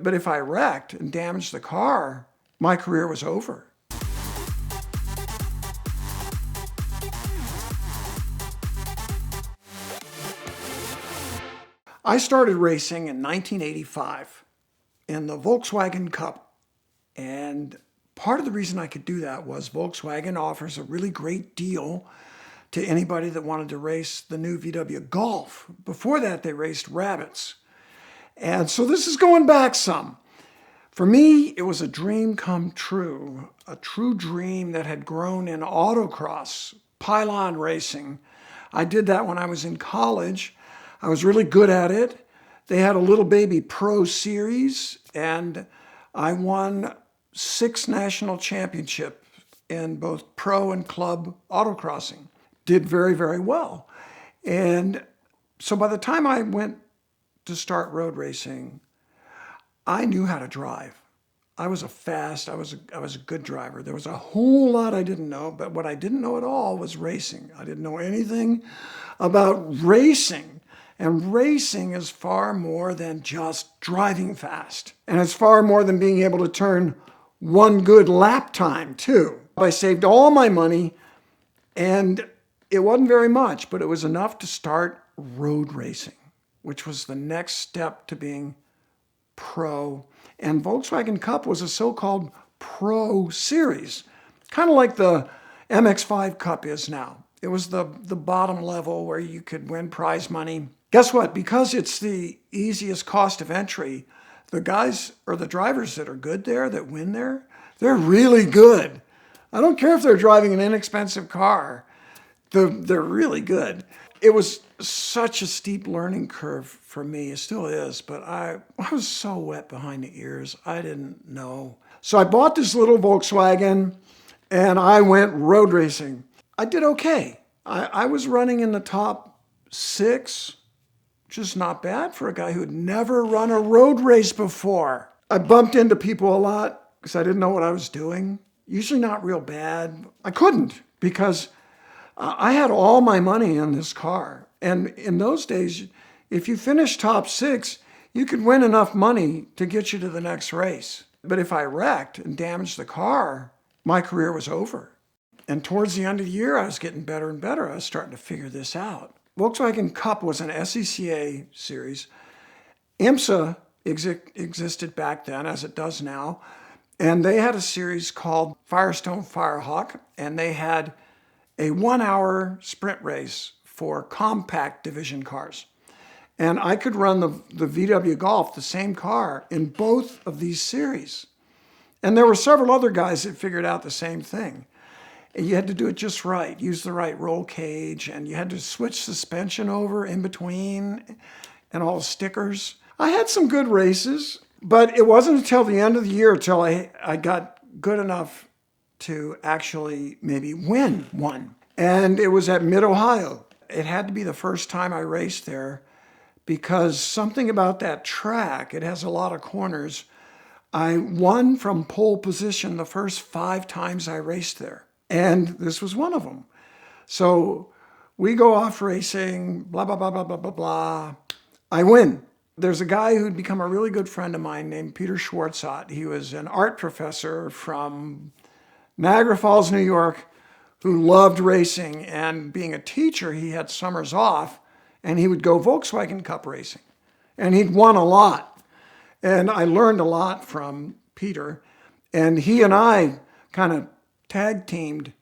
But if I wrecked and damaged the car, my career was over. I started racing in 1985 in the Volkswagen Cup. And part of the reason I could do that was Volkswagen offers a really great deal to anybody that wanted to race the new VW Golf. Before that, they raced Rabbits. And so this is going back some. For me, it was a dream come true, a true dream that had grown in autocross, pylon racing. I did that when I was in college. I was really good at it. They had a little baby pro series, and I won 6 national championships in both pro and club autocrossing. Did very, very well. And so by the time I went to start road racing, I knew how to drive. I was a good driver. There was a whole lot I didn't know, but what I didn't know at all was racing. I didn't know anything about racing. And racing is far more than just driving fast. And it's far more than being able to turn one good lap time, too. I saved all my money, and it wasn't very much, but it was enough to start road racing, which was the next step to being pro. And Volkswagen Cup was a so-called pro series, kind of like the MX-5 Cup is now. It was the bottom level where you could win prize money. Guess what? Because it's the easiest cost of entry, the guys or the drivers that are good there, that win there, they're really good. I don't care if they're driving an inexpensive car. They're really good. It was such a steep learning curve for me. It still is, but I was so wet behind the ears. I didn't know. So I bought this little Volkswagen and I went road racing. I did okay. I was running in the top 6, which is not bad for a guy who had never run a road race before. I bumped into people a lot because I didn't know what I was doing. Usually not real bad. I couldn't because I had all my money in this car. And in those days, if you finished top 6, you could win enough money to get you to the next race. But if I wrecked and damaged the car, my career was over. And towards the end of the year, I was getting better and better. I was starting to figure this out. Volkswagen Cup was an SCCA series. IMSA existed back then, as it does now. And they had a series called Firestone Firehawk, and they had a 1-hour sprint race for compact division cars. And I could run the VW Golf, the same car, in both of these series. And there were several other guys that figured out the same thing. You had to do it just right, use the right roll cage, and you had to switch suspension over in between and all the stickers. I had some good races, but it wasn't until the end of the year until I got good enough to actually maybe win one. And it was at Mid-Ohio. It had to be the first time I raced there because something about that track, it has a lot of corners. I won from pole position the first 5 times I raced there. And this was one of them. So we go off racing, blah, blah, blah, blah, blah, blah, blah. I win. There's a guy who'd become a really good friend of mine named Peter Schwartzot. He was an art professor from Niagara Falls, New York, who loved racing. And being a teacher, he had summers off, and he would go Volkswagen Cup racing. And he'd won a lot. And I learned a lot from Peter. And he and I kind of tag teamed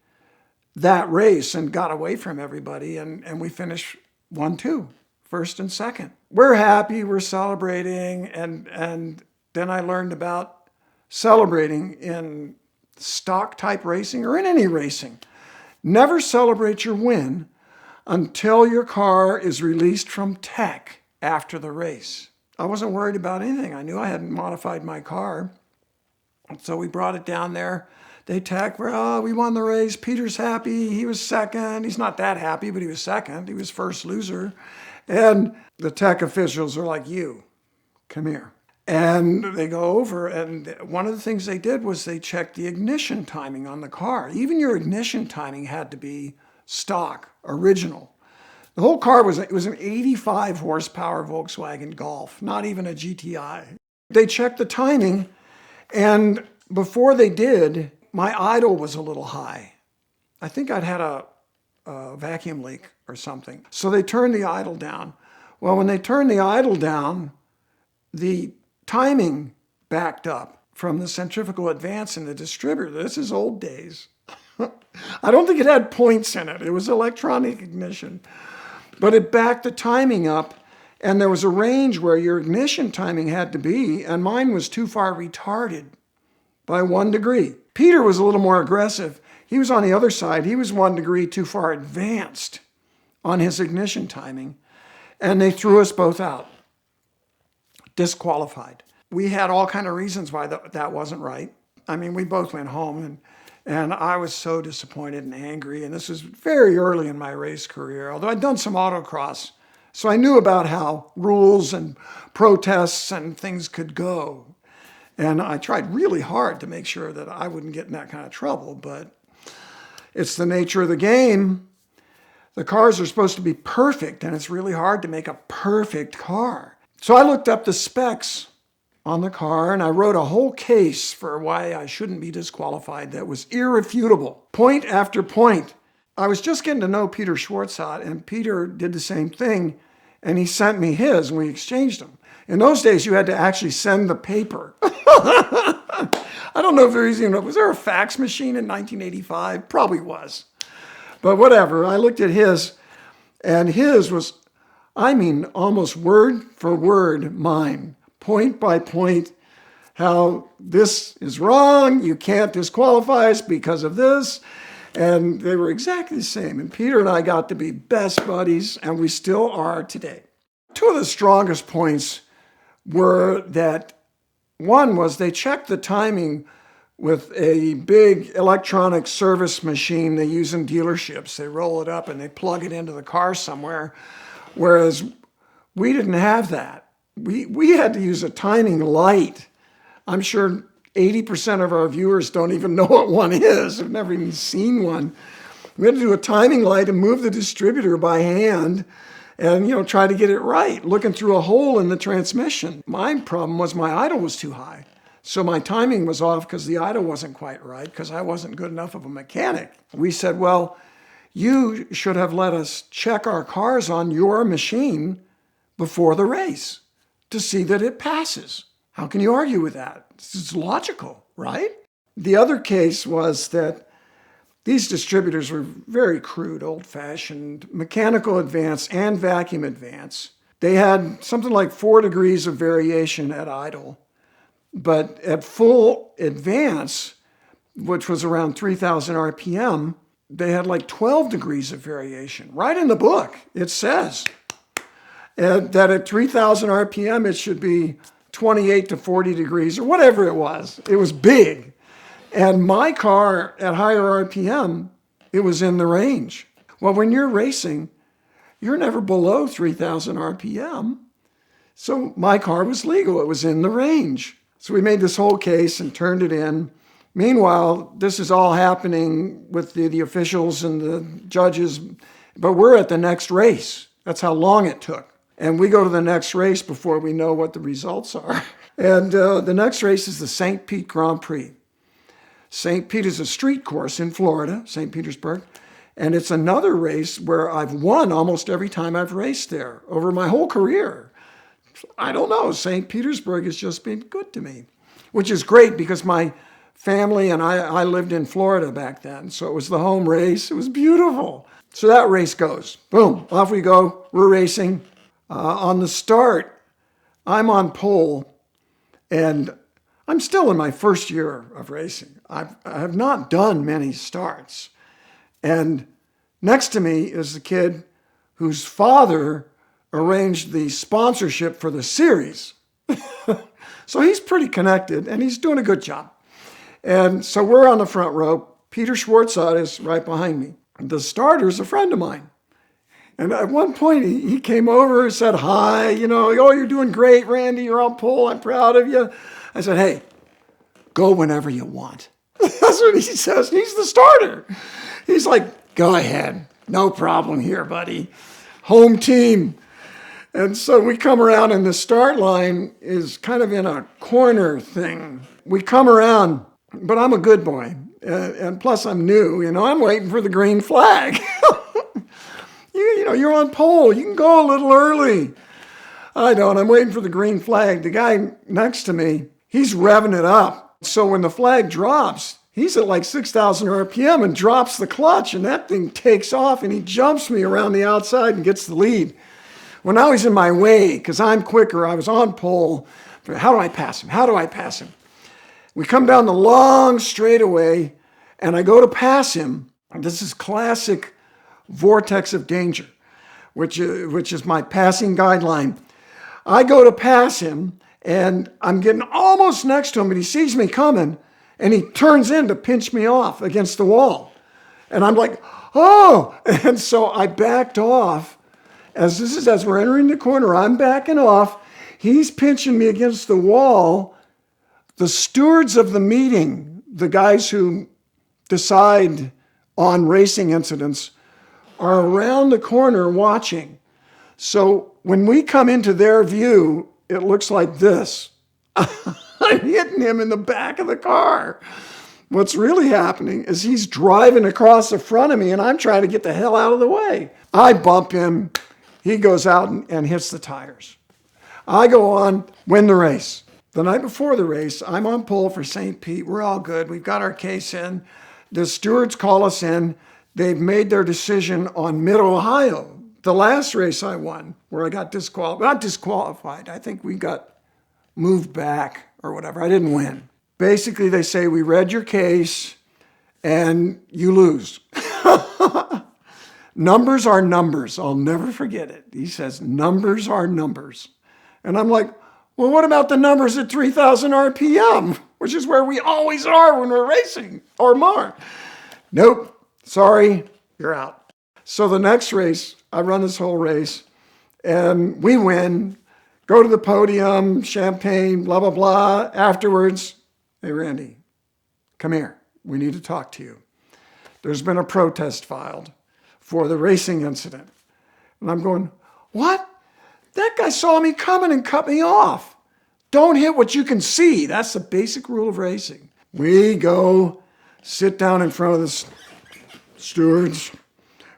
that race and got away from everybody, and we finished 1-2, first and second. We're happy, we're celebrating, and then I learned about celebrating in stock type racing or in any racing. Never celebrate your win until your car is released from tech after the race. I wasn't worried about anything. I knew I hadn't modified my car. So we brought it down there. They tech, we won the race. Peter's happy. He was second. He's not that happy, but he was second. He was first loser. And the tech officials are like, you, come here. And they go over, and one of the things they did was they checked the ignition timing on the car. Even your ignition timing had to be stock, original. The whole car was an 85 horsepower Volkswagen Golf, not even a GTI. They checked the timing, and before they did, my idle was a little high. I think I'd had a vacuum leak or something. So they turned the idle down. Well, when they turned the idle down, the timing backed up from the centrifugal advance in the distributor. This is old days. I don't think it had points in it. It was electronic ignition. But it backed the timing up, and there was a range where your ignition timing had to be, and mine was too far retarded by 1 degree. Peter was a little more aggressive. He was on the other side. He was 1 degree too far advanced on his ignition timing, and they threw us both out, disqualified. We had all kind of reasons why that wasn't right. I mean, we both went home, and I was so disappointed and angry, and this was very early in my race career, although I'd done some autocross, so I knew about how rules and protests and things could go. And I tried really hard to make sure that I wouldn't get in that kind of trouble, but it's the nature of the game. The cars are supposed to be perfect, and it's really hard to make a perfect car. So I looked up the specs on the car, and I wrote a whole case for why I shouldn't be disqualified that was irrefutable, point after point. I was just getting to know Peter Schwartzat, and Peter did the same thing, and he sent me his, and we exchanged them. In those days, you had to actually send the paper. I don't know if was there a fax machine in 1985? Probably was. But whatever, I looked at his, and his was, I mean, almost word for word mine, point by point, how this is wrong, you can't disqualify us because of this. And they were exactly the same. And Peter and I got to be best buddies, and we still are today. Two of the strongest points were that one was they checked the timing with a big electronic service machine they use in dealerships. They roll it up and they plug it into the car somewhere, whereas we didn't have that. We had to use a timing light. I'm sure 80% of our viewers don't even know what one is. They've never even seen one. We had to do a timing light and move the distributor by hand and, try to get it right, looking through a hole in the transmission. My problem was my idle was too high. So my timing was off because the idle wasn't quite right because I wasn't good enough of a mechanic. We said, well, you should have let us check our cars on your machine before the race to see that it passes. How can you argue with that? It's logical, right? The other case was that these distributors were very crude, old-fashioned, mechanical advance and vacuum advance. They had something like 4 degrees of variation at idle, but at full advance, which was around 3,000 RPM, they had like 12 degrees of variation. Right in the book, it says that at 3,000 RPM, it should be 28 to 40 degrees or whatever it was. It was big. And my car at higher RPM, it was in the range. Well, when you're racing, you're never below 3,000 RPM. So my car was legal. It was in the range. So we made this whole case and turned it in. Meanwhile, this is all happening with the officials and the judges, but we're at the next race. That's how long it took. And we go to the next race before we know what the results are. And the next race is the St. Pete Grand Prix. St. Pete is a street course in Florida, St. Petersburg, and it's another race where I've won almost every time I've raced there over my whole career. I don't know, St. Petersburg has just been good to me, which is great because my family and I lived in Florida back then, so it was the home race. It was beautiful. So that race goes. Boom, off we go. We're racing. On the start, I'm on pole, and I'm still in my first year of racing. I have not done many starts. And next to me is the kid whose father arranged the sponsorship for the series. So he's pretty connected, and he's doing a good job. And so we're on the front row. Peter Schwartzat is right behind me. The starter's a friend of mine. And at one point, he came over and said, hi, oh, you're doing great, Randy. You're on pole. I'm proud of you. I said, hey, go whenever you want. That's what he says. He's the starter. He's like, go ahead. No problem here, buddy. Home team. And so we come around, and the start line is kind of in a corner thing. We come around, but I'm a good boy. And plus I'm new, I'm waiting for the green flag. You're on pole. You can go a little early. I don't. I'm waiting for the green flag. The guy next to me, he's revving it up. So when the flag drops, he's at like 6,000 RPM and drops the clutch, and that thing takes off, and he jumps me around the outside and gets the lead. Well, now he's in my way because I'm quicker. I was on pole. How do I pass him? How do I pass him? We come down the long straightaway, and I go to pass him. This is classic vortex of danger, which is my passing guideline. I go to pass him, and I'm getting almost next to him, and he sees me coming, and he turns in to pinch me off against the wall. And I'm like, oh! And so I backed off. As we're entering the corner, I'm backing off. He's pinching me against the wall. The stewards of the meeting, the guys who decide on racing incidents, are around the corner watching. So when we come into their view, it looks like this. I'm hitting him in the back of the car. What's really happening is he's driving across the front of me, and I'm trying to get the hell out of the way. I bump him. He goes out and hits the tires. I go on, win the race. The night before the race, I'm on pole for St. Pete. We're all good. We've got our case in. The stewards call us in. They've made their decision on Mid-Ohio, the last race I won, where I got disqualified. Not disqualified. I think we got moved back or whatever. I didn't win. Basically, they say, we read your case and you lose. Numbers are numbers. I'll never forget it. He says, numbers are numbers. And I'm like, well, what about the numbers at 3,000 RPM, which is where we always are when we're racing, or more? Nope. Sorry, you're out. So the next race, I run this whole race, and we win, go to the podium, champagne, blah, blah, blah. Afterwards, hey, Randy, come here. We need to talk to you. There's been a protest filed for the racing incident. And I'm going, what? That guy saw me coming and cut me off. Don't hit what you can see. That's the basic rule of racing. We go sit down in front of the stewards.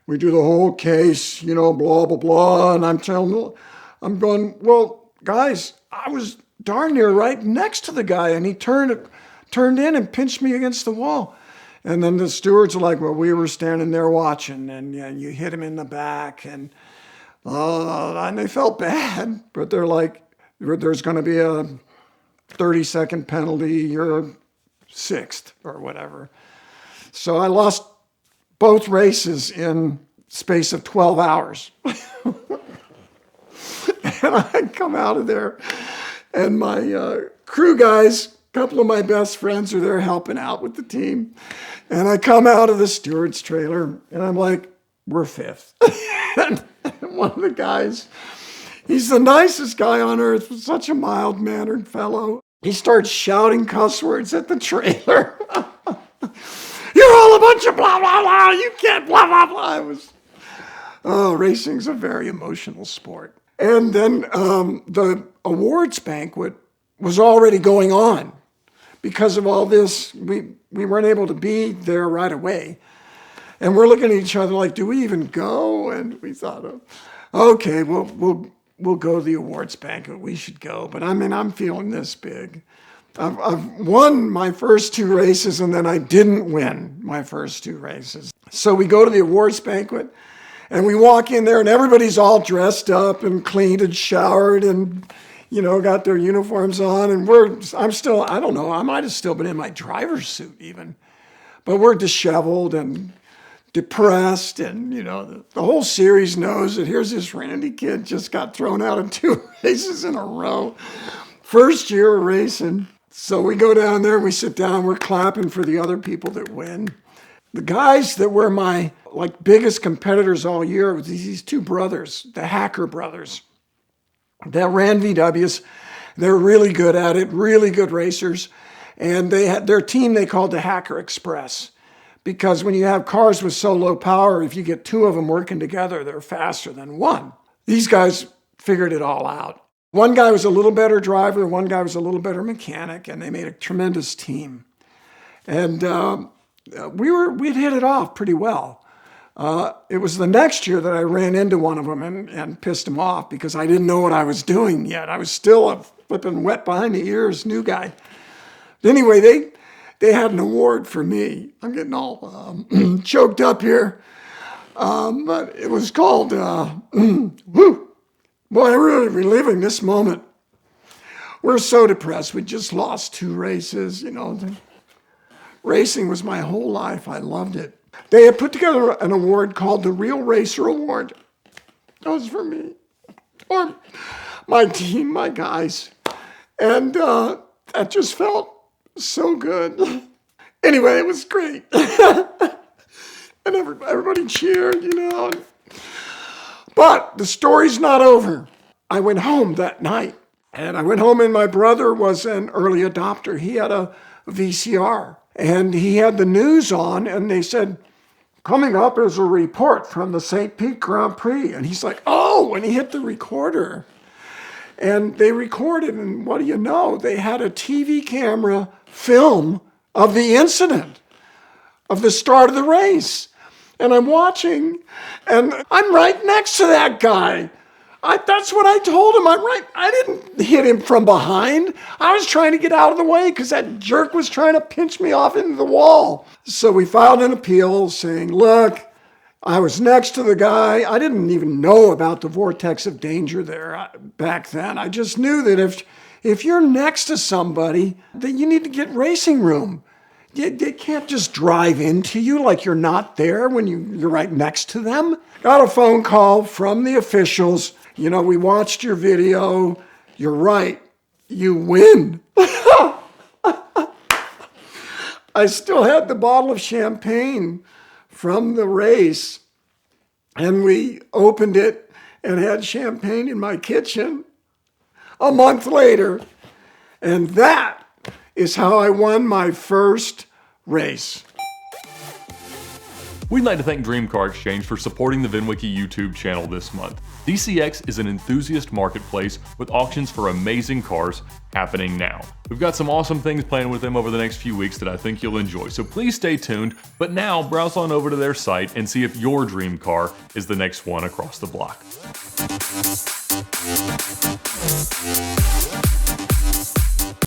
We do the whole case, blah, blah, blah. And I'm going, well, guys, I was darn near right next to the guy, and he turned in and pinched me against the wall. And then the stewards are like, well, we were standing there watching, and you hit him in the back, and they felt bad, but they're like, there's going to be a 30-second penalty. You're sixth or whatever. So I lost both races in space of 12 hours. And I come out of there, and my crew guys, a couple of my best friends are there helping out with the team. And I come out of the steward's trailer, and I'm like, we're fifth. And one of the guys, he's the nicest guy on earth, such a mild-mannered fellow. He starts shouting cuss words at the trailer. You're all a bunch of blah, blah, blah. You can't blah, blah, blah. Racing's a very emotional sport. And then the awards banquet was already going on. Because of all this, we weren't able to be there right away. And we're looking at each other like, do we even go? And we thought, okay, we'll go to the awards banquet. We should go. But I'm feeling this big. I've won my first two races, and then I didn't win my first two races. So we go to the awards banquet, and we walk in there, and everybody's all dressed up and cleaned and showered and, got their uniforms on. And I'm still, I don't know, I might have still been in my driver's suit even. But we're disheveled and depressed, and the whole series knows that here's this Randy kid just got thrown out of two races in a row. First year of racing. So we go down there, we sit down, we're clapping for the other people that win. The guys that were my biggest competitors all year were these two brothers, the Hacker brothers. They ran VWs. They're really good at it, really good racers. And they had their team they called the Hacker Express. Because when you have cars with so low power, if you get two of them working together, they're faster than one. These guys figured it all out. One guy was a little better driver, one guy was a little better mechanic, and they made a tremendous team. And we'd hit it off pretty well. It was the next year that I ran into one of them and pissed him off because I didn't know what I was doing yet. I was still a flipping wet behind the ears new guy. But anyway, they had an award for me. I'm getting all choked up here. But it was called, woo. Boy, I'm really reliving this moment. We're so depressed. We just lost 2 races, you know. Racing was my whole life. I loved it. They had put together an award called the Real Racer Award. That was for me. Or my team, my guys. And that just felt so good. Anyway, it was great. And everybody cheered, you know. But the story's not over. I went home that night. And I went home and my brother was an early adopter. He had a VCR. And he had the news on and they said, coming up is a report from the St. Pete Grand Prix. And he's like, oh, and he hit the recorder. And they recorded, and what do you know? They had a TV camera film of the incident, of the start of the race. And I'm watching, and I'm right next to that guy. That's what I told him. I didn't hit him from behind. I was trying to get out of the way because that jerk was trying to pinch me off into the wall. So we filed an appeal saying, look, I was next to the guy. I didn't even know about the vortex of danger there back then. I just knew that if you're next to somebody, that you need to get racing room. They can't just drive into you like you're not there when you're right next to them. Got a phone call from the officials. You know, we watched your video. You're right. You win. I still had the bottle of champagne from the race, and we opened it and had champagne in my kitchen a month later. And that is how I won my first race. We'd like to thank Dream Car Exchange for supporting the VINwiki YouTube channel this month. DCX is an enthusiast marketplace with auctions for amazing cars happening now. We've got some awesome things planned with them over the next few weeks that I think you'll enjoy, so please stay tuned. But now, browse on over to their site and see if your dream car is the next one across the block.